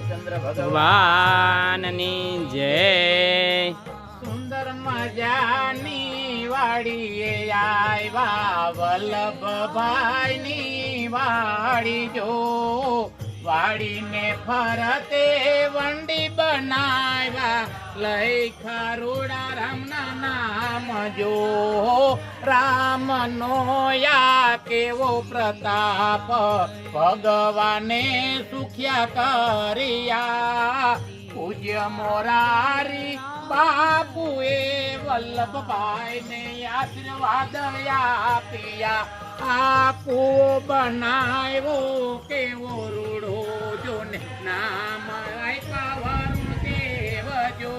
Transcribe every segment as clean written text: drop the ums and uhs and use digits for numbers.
રામચંદ્ર ભગવાનની જય. સુંદર મજાની વાડીએ આવ્યા વલ્લભભાઈની વાડી જો વાડીને ફરતે વંડી બનાવ્યા લખ્યા રૂડા રામના નામ જો રામનો યા કેવો પ્રતાપ ભગવાને સુખ્યા કર્યા પૂજ્ય મોરારી બાપુએ વલ્લભભાઈ ને આશીર્વાદ આપ્યા આપો બનાવ્યો કેવો રૂડો જો ને નામ આપ્યા વરુણ દેવ જો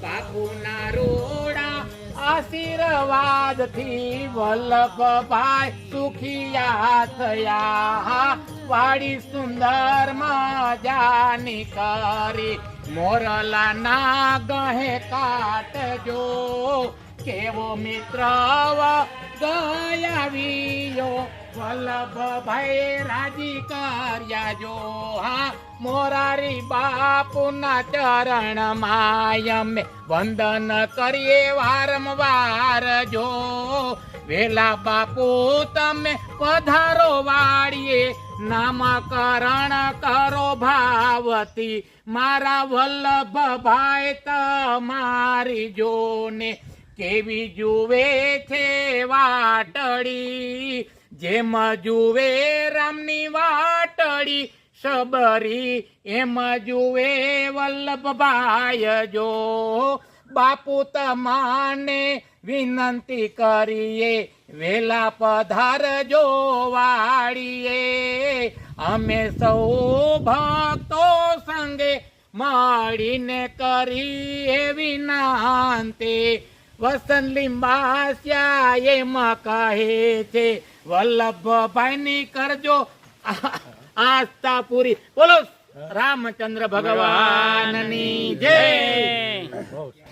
બાપુના રૂડા આશીર્વાદ થી વલ્લભભાઈ સુખિયા થયા વાડી સુંદર મજાની કરી મોરલા ના ગહે કાટજો કેવો મિત્ર ગયાવીયો વલ્લભભાઈ રાજી કર્યા જો હા મોરારી બાપુના ચરણ માયમે વંદન કરીએ વારંવાર જો વેલા બાપુ તમે પધારો વાડીએ નામકરણ કરો ભાવતી મારા વલ્લભભાઈ તમારી જોને કેવી જુએ છે વાટડી જેમ જુએ રામની વાટડી સબરી એમ જુએ વલ્લભભાઈ જો બાપુ તમાને વિનંતી કરીએ વેલા પધારજો વાડીએ અમે સૌ ભક્તો સંગે મળીને કરીએ વિનંતી વસંત લીંબાસ્યા એમ કહે છે વલ્લભભાઈ ની કરજો આસ્થા પૂરી. બોલો રામચંદ્ર ભગવાનની જય.